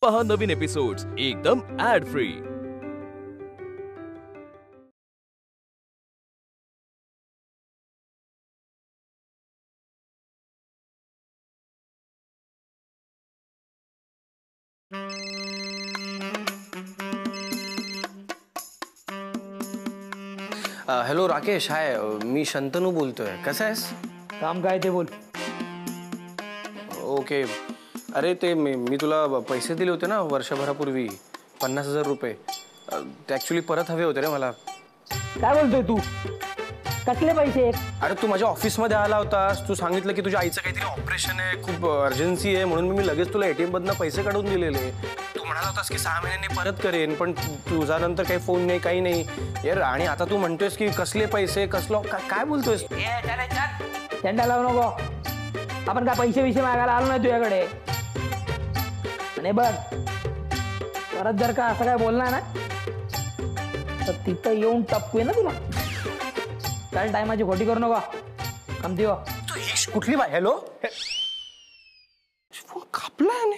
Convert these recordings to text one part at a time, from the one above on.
पहा नवीन एपिसोड्स एकदम add free. Hello Rakesh, हाय, मी शंतनू बोलतोय. कसा आहेस? काम काय ते बोल. ओके. अरे ते मी तुला पैसे दिले होते ना वर्षभरापूर्वी, 50,000 रुपये. ते ॲक्च्युली परत हवे होते रे मला. काय बोलतोय तू? कसले पैसे? अरे तू माझ्या ऑफिसमध्ये आला होतास, तू सांगितलं की तुझ्या आईचं काहीतरी ऑपरेशन आहे, खूप अर्जन्सी आहे, म्हणून मी लगेच तुला ATM मधनं पैसे काढून दिलेले. तू म्हणाला होतास की 6 महिन्यांनी परत करेन, पण तुझा नंतर काही फोन नाही, काही नाही यार. आणि आता तू म्हणतोयस की कसले पैसे, कसलो काय बोलतोयस? चंडा लावू नको. आपण काय पैसे मागायला आलो नाही तुझ्याकडे. आणि बघ, परत जर का असं काय बोलणार ना तर तिथं येऊन टपकूय ना तुला. चल, टायमाची खोटी करू नका. कमती हो. तू ही कुठली बाय? हॅलो, फोन कापला ने.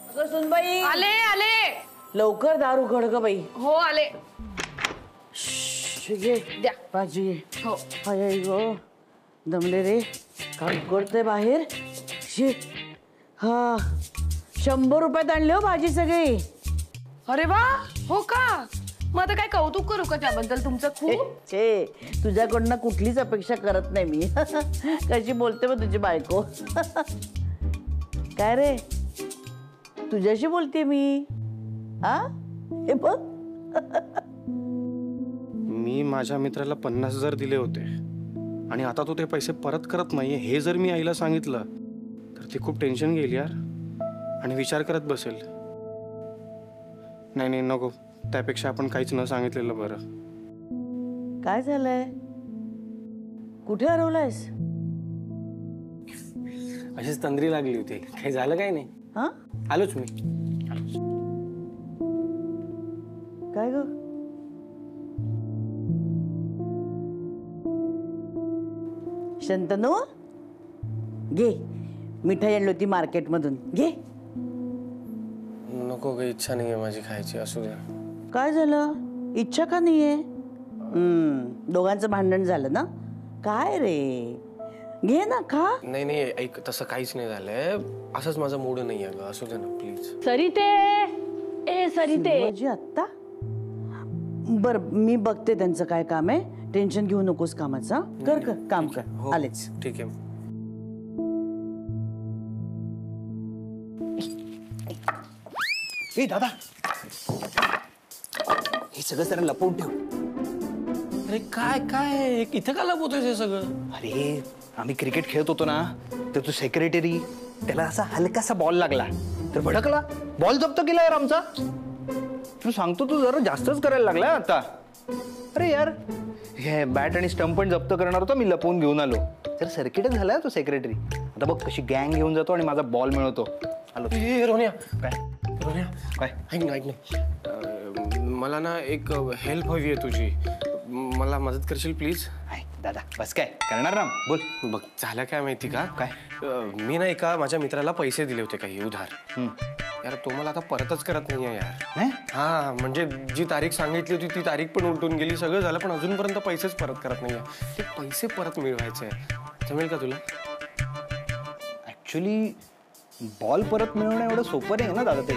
अगं सुनबाई, आले आले. लवकर दार उघड ग बाई. हो आले. घे द्या भाजी. हो. अय गो, दमले रे. काय उघडते बाहेर. शे, हा 100 रुपयात आणले हो भाजी सगळी. अरे वा, हो का? मग आता काय कौतुक करू का त्याबद्दल तुमचं खूप? छे, तुझ्याकडनं कुठलीच अपेक्षा करत नाही मी. कशी बोलते मग तुझी बायको. काय रे, तुझ्याशी बोलते मी. हा, हे बघ. मी माझ्या मित्राला 50,000 दिले होते आणि आता तो ते पैसे परत करत नाहीये हे जर मी आईला सांगितलं तर ती खूप टेन्शन घेईल यार आणि विचार करत बसेल. नाही नको, त्यापेक्षा आपण काहीच न सांगितलेलं बरं. काय झालंय? कुठे हरवलायस? अशीच तंद्री लागली होती. काही झालं काही नाही. हा, आलोच मी. काय ग? शंतनू, घे, मिठाई आणली होती मार्केटमधून. घे. नको, काही इच्छा नाहीये माझी खायची. असू द्या. काय झालं? इच्छा का नाहीये? दोघांचं भांडण झालं ना? काय रे, घे ना, खा. नाही ऐक, तसं काहीच नाही झालंय. असंच माझा मूड नाही आहे ग. असू दे ना प्लीज. सरिते, ए सरिते. माझी आत्ता. बर, मी बघते त्यांचं काय काम आहे. टेन्शन घेऊ नकोस कामाचा. कर काम कर. हो, आलेच. ठीक आहे. ए दादा, हे सगळं जरा लपवून ठेव. अरे काय इथं का लपवतोय हे सगळं? अरे आम्ही क्रिकेट खेळत होतो ना, तर तो सेक्रेटरी, त्याला असा हलकासा बॉल लागला तर भडकला. बॉल जप्त केला यार आमचा. तू सांगतो तू जरा जास्तच करायला लागला आता. अरे यार, हे बॅट आणि स्टंप पण जप्त करणार होता, मी लपवून घेऊन आलो. तर सर्किटच झाला तो सेक्रेटरी. आता बघ कशी गँग घेऊन जातो आणि माझा बॉल मिळवतो. आलो. रोनिया, काय रोनिया, काय? ऐक ना, मला ना एक हेल्प हवी आहे तुझी. मला मदत करशील प्लीज? दादा बस, काय करणार ना, बोल. बघ, झालं काय माहिती का? काय? मी ना एका माझ्या मित्राला पैसे दिले होते काही उधार. यार तो मला आता परतच करत नाहीये यार. हा, म्हणजे जी तारीख सांगितली होती ती तारीख पण उलटून गेली, सगळं झालं, पण अजूनपर्यंत पैसेच परत करत नाहीये. ते पैसे परत मिळवायचे. जमेल का तुला? ऍक्च्युली बॉल परत मिळवणं एवढं सोपं नाही ना दादा ते.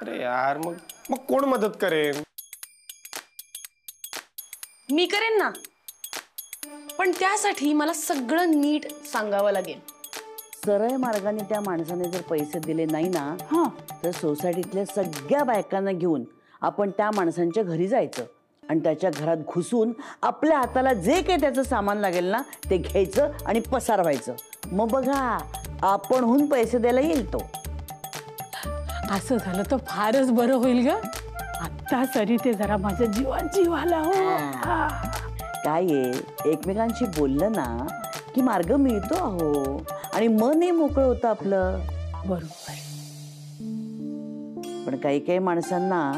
अरे यार, मग कोण मदत करेन? मी करेन ना, पण त्यासाठी मला सगळं नीट सांगावं लागेल. सरळ मार्गाने त्या माणसाने जर पैसे दिले नाही ना, तर सोसायटीतल्या सगळ्या बायकांना घेऊन आपण त्या माणसांच्या घरी जायचं आणि त्याच्या घरात घुसून आपल्या हाताला जे काही त्याचं सामान लागेल ना ते घ्यायचं आणि पसार व्हायचं. मग बघा, आपणहून पैसे द्यायला येईल तो. असं झालं तर फारच बरं होईल ग. आत्ता सरिते जरा माझ्या जीवात जीव आला. हो, काय आहे, एकमेकांशी बोललं ना की मार्ग मिळतो अहो, आणि मनही मोकळं होतं आपलं. बरोबर. पण काही काही माणसांना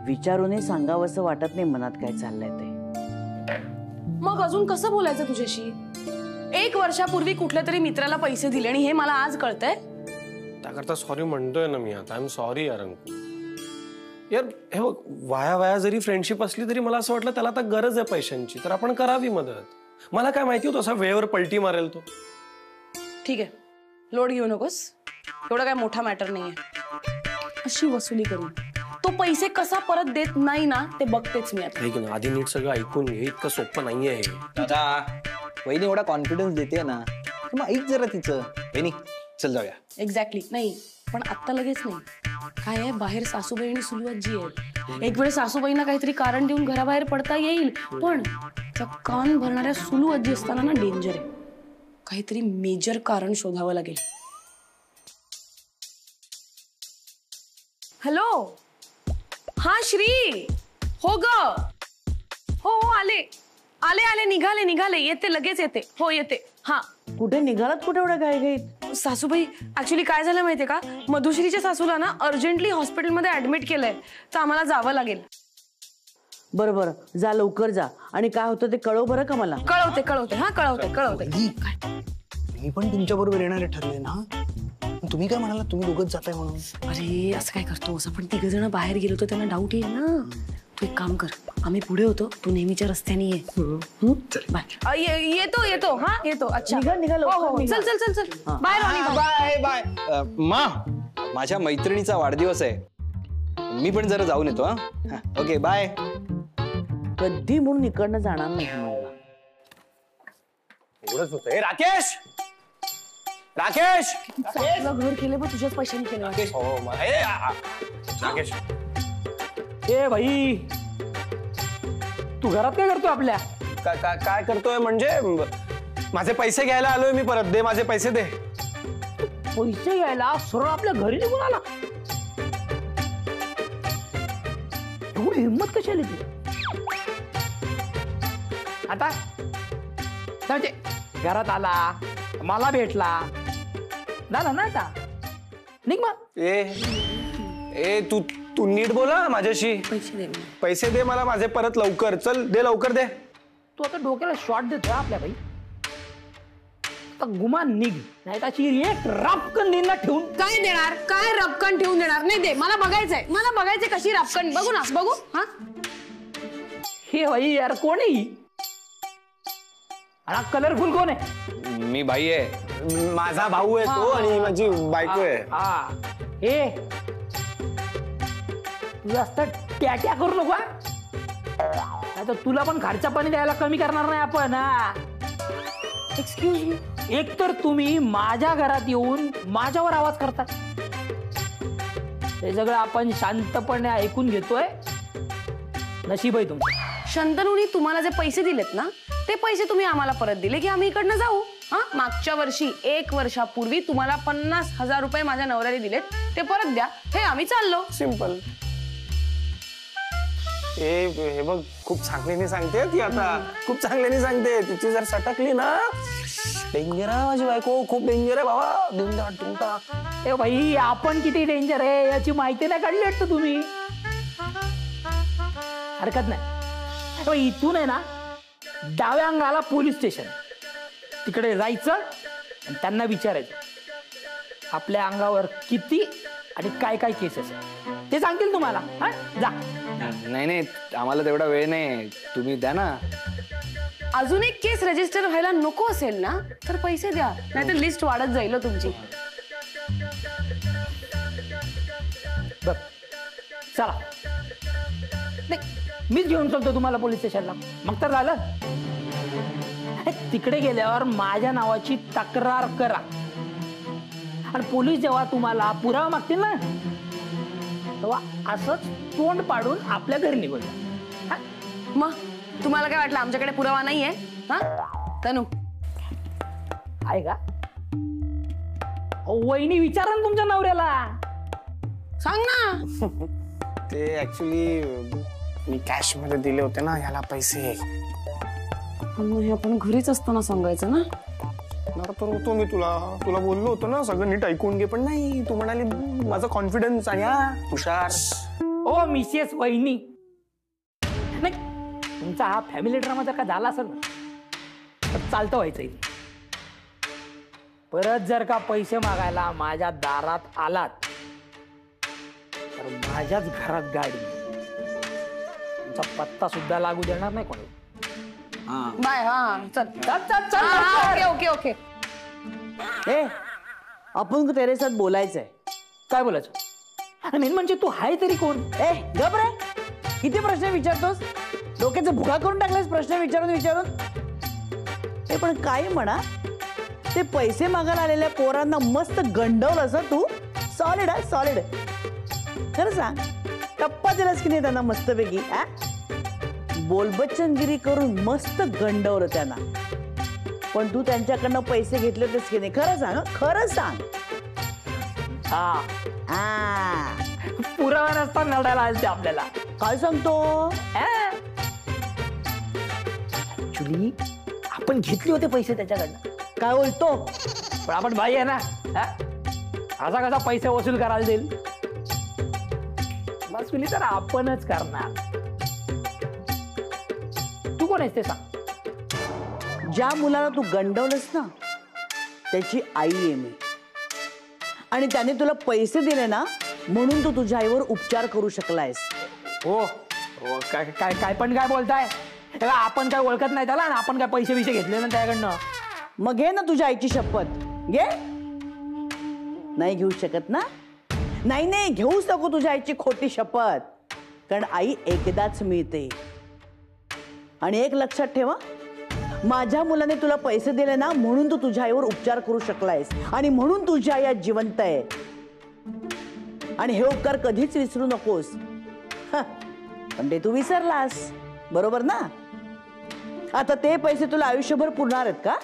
विचारूनही सांगावंसं वाटत नाही मनात काय चाललंय ते. मग अजून कसं बोलायचं तुझ्याशी? 1 वर्षापूर्वी कुठल्या तरी मित्राला पैसे दिले आणि हे मला आज कळतंय. त्याकरता सॉरी म्हणतोय ना मी आता. आय एम सॉरी यार अंकु. यार हे बघ, वाया वाया जरी फ्रेंडशिप असली तरी मला असं वाटलं त्याला आता गरज आहे पैशांची, तर आपण करावी मदत. मला काय माहिती होतं असा वेळेवर पलटी मारेल तो. ठीक आहे, लोड घेऊ नकोस. एवढा काय मोठा मॅटर नाहीये. अशी वसुली करून तो पैसे कसा परत देत नाही ना ते बघतेच मी आता. ऐक ना, आधी नीट सगळं ऐकून घे. इतकं सोपं नाहीये हे. दादा वहिनी एवढा कॉन्फिडन्स देते ना, मग ऐक जरा तिचं. वहिनी चल जाऊया. एक्झॅक्टली. नाही पण आत्ता लगेच नाही. काय आहे, बाहेर सासूबाई आणि सुलुआजी आहेत. एक वेळ सासूबाईंना काहीतरी कारण देऊन घराबाहेर पडता येईल, पण त्या कान भरणाऱ्या सुलुआजी असताना ना डेंजर आहे. काहीतरी मेजर कारण शोधावं लागेल. हॅलो, हा श्री. हो ग, हो आले आले आले, निघाले येते, लगेच येते. हो येते. हा कुठे निघालात? कुठे एवढ्या घाईघाईत? सासूबाई ऍक्च्युली काय झालं माहितीये का, मधुश्रीच्या सासूला ना अर्जंटली हॉस्पिटलमध्ये ऍडमिट केलंय, तर आम्हाला जावं लागेल. बरं बरं, जा लवकर जा. आणि काय होतं ते कळव बरं का मला. कळवते. हा कळवते. मी पण तुमच्या बरोबर येणारे ठरले ना. तुम्ही काय म्हणाला, तुम्ही दोघंच जाताय म्हणून? अरे असं काय करतोस, आपण 3 जण बाहेर गेलो तर त्यांना डाऊट येईल ना. तू एक काम कर, आम्ही पुढे होतो, तू नेहमीच्या रस्त्याने ये. बाय. येतो. हा येतो. अच्छा निघा लवकर. चल बाय. बाय. मा, माझ्या मैत्रिणीचा वाढदिवस आहे, मी पण जरा जाऊन येतो. हा ओके बाय. कधी म्हणून इकडनं जाणार नाही मला. एवढंच होतं. राकेश घर केले बघ, तुझ्याच पैशाने केलं. राकेश ए भाई, तू घरात काय करतो आपल्या? काय करतोय म्हणजे, माझे पैसे घ्यायला आलोय मी परत. दे माझे पैसे, दे. पैसे घ्यायला सरळ आपल्या घरी निघून आला? एवढी हिंमत कशी आली ती? आता म्हणजे घरात आला, मला भेटला, झालं ना आता. निघ मग. ए तू नीट बोला माझ्याशी. पैसे दे मला माझे परत लवकर. चल दे लवकर, दे. तू आता डोक्याला शॉट देतोय आपल्या भाई. आता गुमान निघ, नाही त्याची एक रापकन देणार ठेवून. काय देणार? काय रपकन ठेवून देणार? नाही दे, मला बघायचंय कशी रपकन. बघू ना, बघू. हा हे भाई यार, कोण आहे? आणि कलरफुल कोण आहे? मी भाई आहे. माझा भाऊ आहे तो, आणि माझी बायको आहे. हा हे तू जास्त ट्याट्या करू नको. नाही तर तुला पण खर्चा पाणी द्यायला कमी करणार नाही आपण. हा एक्सक्यूज मी. एक तर तुम्ही माझ्या घरात येऊन माझ्यावर आवाज करता, हे सगळं आपण शांतपणे ऐकून घेतोय. नशीब आहे तुमचं. शंतनूनी तुम्हाला जे पैसे दिलेत ना, ते पैसे तुम्ही आम्हाला परत दिले की आम्ही इकडनं जाऊ. हा मागच्या वर्षी 1 वर्षापूर्वी तुम्हाला 50,000 रुपये माझ्या नवऱ्याने दिलेत, ते परत द्या. हे आम्ही चाललो. सिंपल. हे बघ, खूप चांगल्याने सांगते ती आता. खूप चांगल्याने सांगते. तिची जर सटकली ना, डेंजर आहे माझी बायको. खूप डेंजर आहे बाबा. ए भाई, आपण किती डेंजर आहे याची माहिती नाही काढली वाटतं तुम्ही. हरकत नाही. इथून आहे ना, डाव्या अंगाला पोलीस स्टेशन, तिकडे जायचं आणि त्यांना विचारायचं आपल्या अंगावर किती आणि काय काय केसेस आहे, ते सांगतील तुम्हाला. हा जा. नाही, आम्हाला तेवढा वेळ नाही, तुम्ही द्या ना. अजून एक केस रजिस्टर व्हायला नको असेल ना, तर पैसे द्या, नाहीतर लिस्ट वाढत जाईल तुमची. बघ चला, मीच घेऊन चलतो तुम्हाला पोलीस स्टेशनला. मग तर झालं. तिकडे गेल्यावर माझ्या नावाची तक्रार करा, आणि पोलीस जेव्हा तुम्हाला पुरावा मागतील ना, तेव्हा असंच तोंड पाडून आपल्या घरी निघून जा. मग तुम्हाला काय वाटलं आमच्याकडे पुरावा नाहीये? हा तनू आहे का? वहिनी विचारा ना तुमच्या नवऱ्याला. सांग ना. ते ऍक्च्युली मी कॅश मध्ये दिले होते ना ह्याला पैसे. हे आपण घरीच असताना सांगायचं ना. तर होतो मी तुला बोललो होतो ना सगळं नीट ऐकून घे, पण नाही, तू म्हणाली माझा कॉन्फिडन्स आणि हुशार. ओ मिसेस वहिनी, नाही तुमचा हा फॅमिली ड्रामा जर का झाला असेल ना, चालतं व्हायचं इथे. परत जर का पैसे मागायला माझ्या दारात आलात तर माझ्याच घरात गाडी, तुमचा पत्ता सुद्धा लागू देणार नाही कोणी. बाय. हा चल चल चल चल ओके ओके ओके. ए आपण तेरे साथ बोलायचंय. काय बोलायचं? आणि मेन म्हणजे तू हाय तरी कोण? ए गप रे, किती प्रश्न विचारतोस? डोक्याचं भुगा करून टाकलेस प्रश्न विचारून विचारून. हे पण काय म्हणा, ते पैसे मागायला आलेल्या पोरांना मस्त गंडवलंस तू. सॉलिड आहे सॉलिड. खरं सांग, टप्पा दिलास की नाही त्यांना मस्तपैकी? बोलबच्चनगिरी करून मस्त गंडवलं त्यांना. पण तू त्यांच्याकडनं पैसे घेतले होतेस की नाही? खरं सांग, खरं सांग. हा पुरावा रस्ता नडायला आलते आपल्याला. काय सांगतो? ऍक्च्युली आपण घेतले होते पैसे त्याच्याकडनं. काय बोलतो? पण आपण बाई आहे ना, असा कसा पैसे वसूल करायला देईल? वसुली तर आपणच करणार. तू कोण आहेस ते सांग. ज्या मुलाला तू गंडवलंस ना त्याची आई आहे मी. आणि त्याने तुला पैसे दिले ना म्हणून तू तुझ्या आईवर उपचार करू शकलायस. हो काय काय काय पण काय बोलताय? तेव्हा आपण काय ओळखत नाही त्याला, आणि आपण काय पैसे बिसे घेतले ना त्याकडनं. मग घे ना तुझ्या आईची शपथ घे. नाही घेऊ शकत ना? नाही नाही, घेऊच नको तुझ्या आईची खोटी शपथ. कारण आई एकदाच मिळते. आणि एक लक्षात ठेवा, माझ्या मुलाने तुला पैसे दिले ना म्हणून तू तुझ्या आईवर उपचार करू शकलायस, आणि म्हणून तुझी आई आज जिवंत आहे. आणि हे उपकार कधीच विसरू नकोस. पण ते तू विसरलास, बरोबर ना? आता ते पैसे तुला आयुष्यभर पुरणार आहेत का?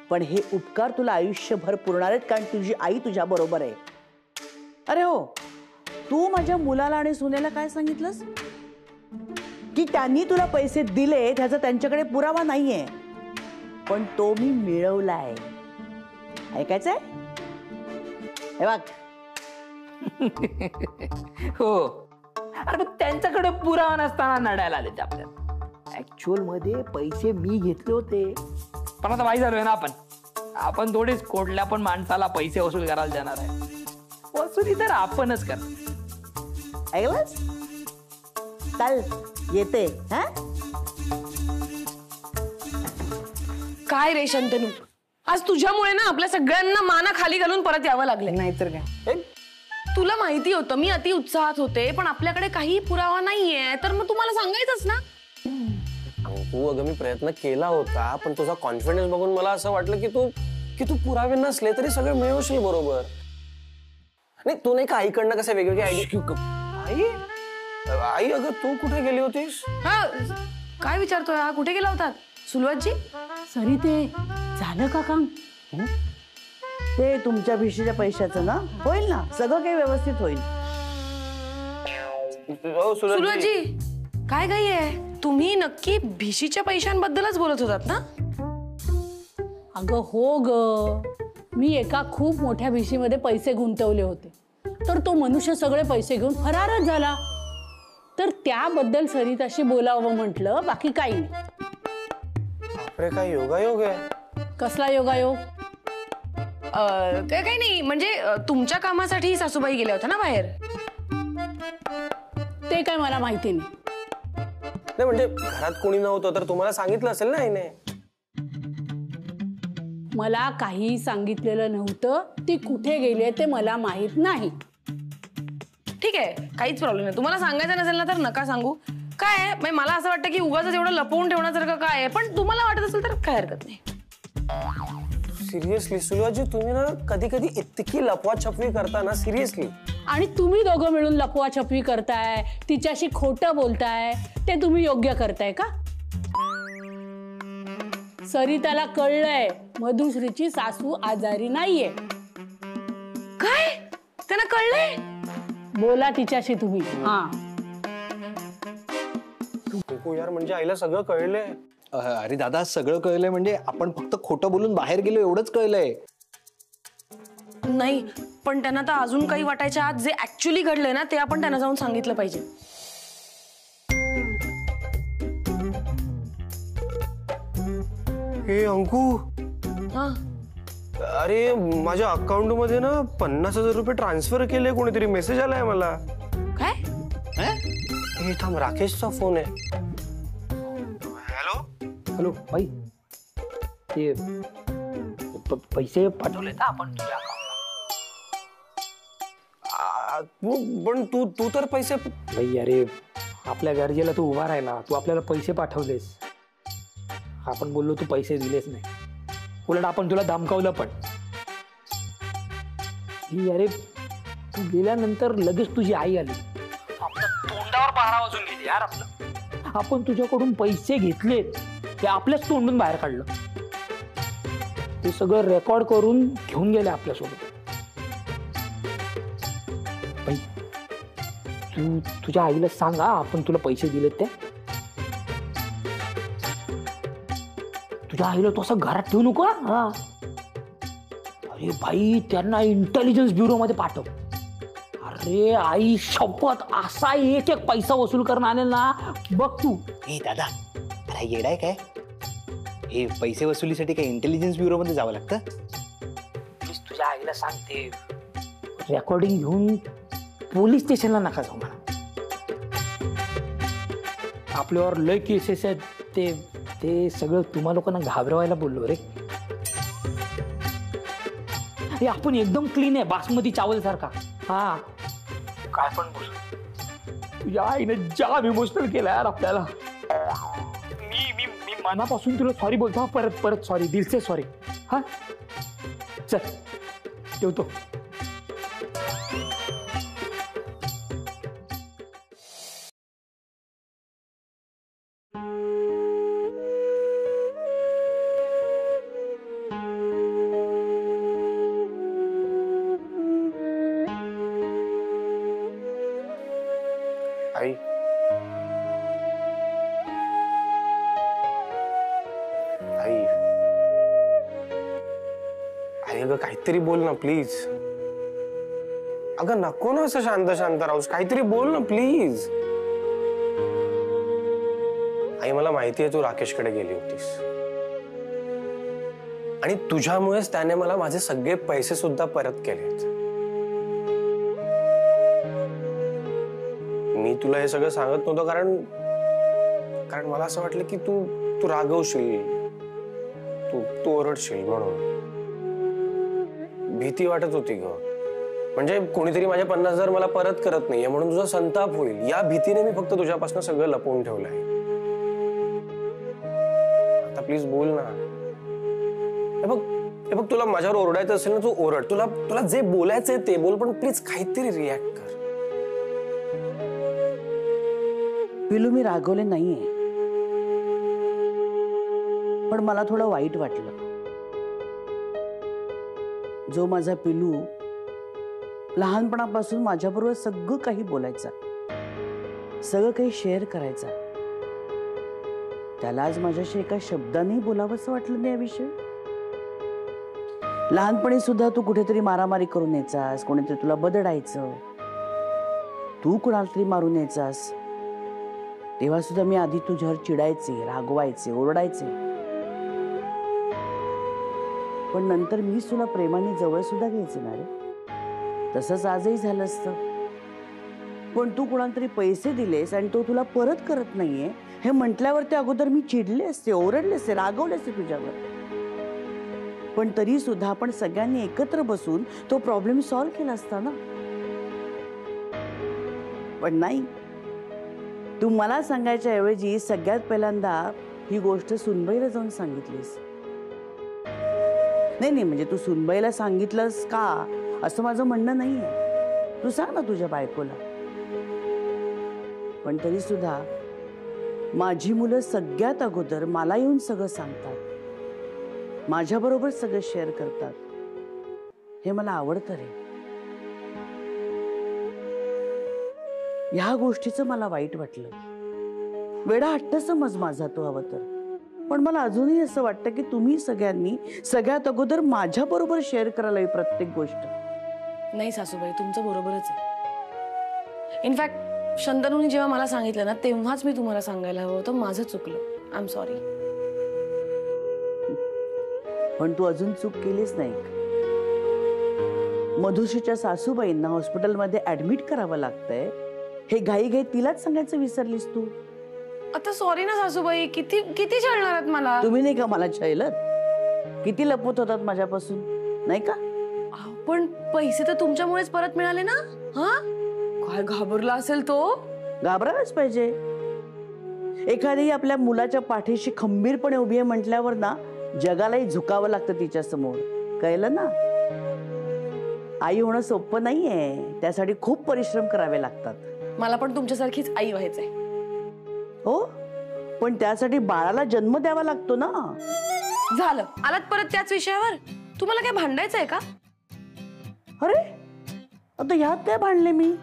पण हे उपकार तुला आयुष्यभर पुरणार आहेत, कारण तुझी आई तुझ्या बरोबर आहे. अरे हो, तू माझ्या मुलाला आणि सुनेला काय सांगितलंस? की त्यांनी तुला पैसे दिले त्याचा त्यांच्याकडे पुरावा नाहीये, पण तो मी मिळवलाय. ऐकायचंय? हे बघ. हो, अरे त्यांच्याकडे पुरावा नसताना नडायला आले ते आपल्याला. ऍक्च्युअल मध्ये पैसे मी घेतले होते, पण आता माहिती झालोय ना आपण थोडीच कोटल्या पण माणसाला पैसे वसूल करायला देणार आहे. वसुली तर आपणच करणार. ऐकलंस? चल येते. हा काय रे शंतनू, आज तुझ्यामुळे ना आपल्या सगळ्यांना माना खाली घालून परत यावं लागलं. नाहीतर काय. तुला माहिती होतं मी अति उत्साहात होते, पण आपल्याकडे काही पुरावा नाहीये, तर मग तुम्हाला सांगायचंच ना. तू अगं मी प्रयत्न केला होता, पण तुझा कॉन्फिडन्स बघून मला असं वाटलं की तू पुरावे नसले तरी सगळं मिळवशील बरोबर. नाही तू नाही का आईकडनं कसं वेगवेगळे आयडिया. आई अगं तू कुठे गेली होतीस? हा काय विचारतोय हा? कुठे गेला होता सुलवातजी? सरी ते झालं का काम? ते तुमच्या भिशीच्या पैशाचं ना होईल ना, सगळं काही व्यवस्थित होईल. सुलवातजी काय काही आहे? तुम्ही नक्की भिशीच्या पैशांबद्दलच बोलत होतात ना? अगं हो ग, मी एका खूप मोठ्या भिशीमध्ये पैसे गुंतवले होते, तर तो मनुष्य सगळे पैसे घेऊन फरारच झाला. तर त्याबद्दल सरिताशी बोलावं म्हटलं, बाकी काही नाही. अरे काय योगायोग आहे. कसला योगायोग? ते काही नाही, म्हणजे तुमच्या कामासाठी सासूबाई गेल्या होत्या ना बाहेर. ते काय मला माहिती नाही. नाही म्हणजे घरात कोणी नव्हतं तर तुम्हाला सांगितलं असेल ना आईने. मला काही सांगितलेलं नव्हतं. ती कुठे गेली ते मला माहित नाही. ठीक आहे, काहीच प्रॉब्लेम नाही. तुम्हाला सांगायचं नसेल ना तर नका सांगू. काय आहे म्हणजे मला असं वाटतं की उगाच एवढं लपवून ठेवण्यासारखं काय आहे, पण तुम्हाला वाटत असेल तर काय हरकत नाही. सिरियसली सुलभाजी, तुम्ही ना कधी कधी इतकी लपवाछपवी करता ना, सिरियसली. आणि तुम्ही दोघं मिळून लपवाछपवी करताय, तिच्याशी खोटं बोलताय, ते तुम्ही योग्य करताय का? सरिताला कळलंय मधुश्रीची सासू आजारी नाहीये. काय त्यांना कळलंय? बोला तिच्याशी तुम्ही. हा यार म्हणजे आईला सगळं कळलंय. अरे दादा, सगळं कळलंय म्हणजे आपण फक्त खोटं बोलून बाहेर गेलो एवढंच कळलंय. नाही, पण त्यांना तर अजून काही वाटायच्या आत जे ऍक्च्युअली घडलंय ना ते आपण त्यांना जाऊन सांगितलं पाहिजे. हे अंकू, हा अरे माझ्या अकाउंट मध्ये ना 50,000 रुपये ट्रान्सफर केले कोणीतरी. मेसेज आलाय मला. काय? हे थांब, राकेशचा फोन आहे. हॅलो हॅलो बाई, ते पैसे पाठवले ना आपण तुझ्या पण तू तू तर पैसे. बाई अरे, आपल्या गरजेला तू उभा राहिला, तू आपल्याला पैसे पाठवलेस, आपण बोललो तू पैसे दिलेच नाही, उलट आपण तुला धमकावलं पण. ही अरे, तू गेल्यानंतर लगेच तुझी आई आली, आपल्या तोंडावर पहारा वाजून गेली यार आपलं. आपण तुझ्याकडून पैसे घेतले ते आपल्याच तोंडून बाहेर काढलं, ते सगळं रेकॉर्ड करून घेऊन गेले आपल्यासोबत. बाई, तू तुझ्या आईला सांगा आपण तुला पैसे दिलेत ते. तुझ्या आईला तो असं घरात ठेवू नको हा. अरे भाई, त्यांना इंटेलिजन्स ब्युरो मध्ये पाठव. अरे आई शपथ, असा एक एक पैसा वसूल करून आणेल ना, बघ तू. ए दादा, अरे येडाय काय? हे पैसे वसुलीसाठी काय इंटेलिजन्स ब्युरो मध्ये जावं लागतं? प्लीज तुझ्या आईला सांगते, रेकॉर्डिंग घेऊन पोलीस स्टेशनला नका जाऊ म्हणा. आपल्यावर लय केसेस आहेत, ते सगळं तुम्हा लोकांना घाबरवायला बोललो रे. हे आपण एकदम क्लीन आहे, बासमती चावल सारखा. हा काय पण बोल. तुझ्या आईने जाम इमोशनल केला यार आपल्याला. मी मनापासून तुला सॉरी बोलतो. परत सॉरी, दिलसे सॉरी. हा चल ठेवतो. आई, आई, आई अगं काहीतरी बोल ना प्लीज. अगं नको ना असं शांत शांत राहूस, काहीतरी बोल ना प्लीज. आई मला माहिती आहे तू राकेशकडे गेली होतीस आणि तुझ्यामुळेच त्याने मला माझे सगळे पैसे सुद्धा परत केलेत. मी तुला हे सगळं सांगत नव्हतं कारण मला असं वाटलं की तू रागवशील, तू ओरडशील म्हणून. भीती वाटत होती ग, म्हणजे कोणीतरी माझे 50,000 मला परत करत नाहीये म्हणून तुझा संताप होईल, या भीतीने मी फक्त तुझ्यापासून सगळं लपवून ठेवलंय. आता प्लीज बोल ना. हे बघ तुला माझ्यावर ओरडायचं असेल ना, तू ओरड. तुला जे बोलायचंय ते बोल, पण प्लीज काहीतरी रिॲक्ट कर. पिलू, मी रागवले नाहीये, पण मला थोडं वाईट वाटलं. जो माझा पिलू लहानपणापासून माझ्याबरोबर सगळं काही बोलायचा, सगळं काही शेअर करायचा, त्याला आज माझ्याशी एका शब्दाने बोलावंसं वाटलं नाही याविषयी. लहानपणी सुद्धा तू कुठेतरी मारामारी करून यायचास, कोणीतरी तुला बदडायचं, तू कुणाला तरी मारून यायचास, तेव्हा सुद्धा मी आधी तुझ्यावर चिडायचे, रागवायचे, ओरडायचे. पण नंतर मी तुला प्रेमाने जवळ सुद्धा घ्यायचे ना रे. तसंच आजही झालं असतं. पण तू कुणाला तरी पैसे दिलेस आणि तो तुला परत करत नाहीये हे म्हटल्यावर ते अगोदर मी चिडले असते, ओरडले असते, रागवले असते तुझ्यावर. पण तरी सुद्धा आपण सगळ्यांनी एकत्र बसून तो प्रॉब्लेम सॉल्व्ह केला असता ना. पण नाही, तू मला सांगायच्या ऐवजी सगळ्यात पहिल्यांदा ही गोष्ट सुनबाईला जाऊन सांगितलीस. नाही म्हणजे तू सुनबाईला सांगितलंस का असं माझं म्हणणं नाहीये. तू सांग ना तुझ्या बायकोला. पण तरी सुद्धा माझी मुलं सगळ्यात अगोदर मला येऊन सगळं सांगतात, माझ्याबरोबर सगळं शेअर करतात, हे मला आवडतं रे. ह्या गोष्टीचं मला वाईट वाटलं. वेडा हट्ट समज माझा तो हवं तर, पण मला अजूनही असं वाटतं की तुम्ही सगळ्यांनी सगळ्यात अगोदर माझ्या बरोबर शेअर करायला हवी प्रत्येक गोष्ट. नाही सासूबाई, तुमचं बरोबरच आहे. इनफॅक्ट शंतनूने जेव्हा मला सांगितलं ना, तेव्हाच मी तुम्हाला सांगायला हवं होतं. माझं चुकलं. I am sorry. पण तू अजून चूक केलीच नाही. मधुश्रीच्या सासूबाईंना हॉस्पिटलमध्ये ऍडमिट करावं लागतंय हे घाई तिलाच सांगायचं विसरलीस तू. आता सॉरी ना सासूबाई, किती किती छळणार आहात मला. तुम्ही नाही का मला छळलत? किती लपवत होतात माझ्यापासून, नाही का? पण पैसे तर तुमच्यामुळेच परत मिळाले ना. हा, काय घाबरला असेल तो. घाबरायलाच पाहिजे. एखादी आपल्या मुलाच्या पाठीशी खंबीरपणे उभी आहे म्हटल्यावर ना जगालाही झुकावं लागतं तिच्या समोर. कळलं ना? आई होणं सोपं नाहीये, त्यासाठी खूप परिश्रम करावे लागतात. मला पण तुमच्यासारखीच आई व्हायचंय. हो, पण त्यासाठी बाळाला जन्म द्यावा लागतो ना. झालं, आलात परत त्याच विषयावर. तुम्हाला काय भांडायचंय का? अरे आता ह्यात काय भांडले मी?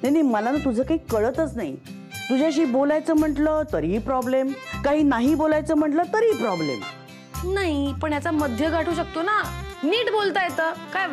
नाही, मला ना तुझं काही कळतच नाही. तुझ्याशी बोलायचं म्हटलं तरीही प्रॉब्लेम, काही नाही बोलायचं म्हटलं तरी प्रॉब्लेम. नाही, पण याचा मध्य गाठू शकतो ना. नीट बोलता येतं काय.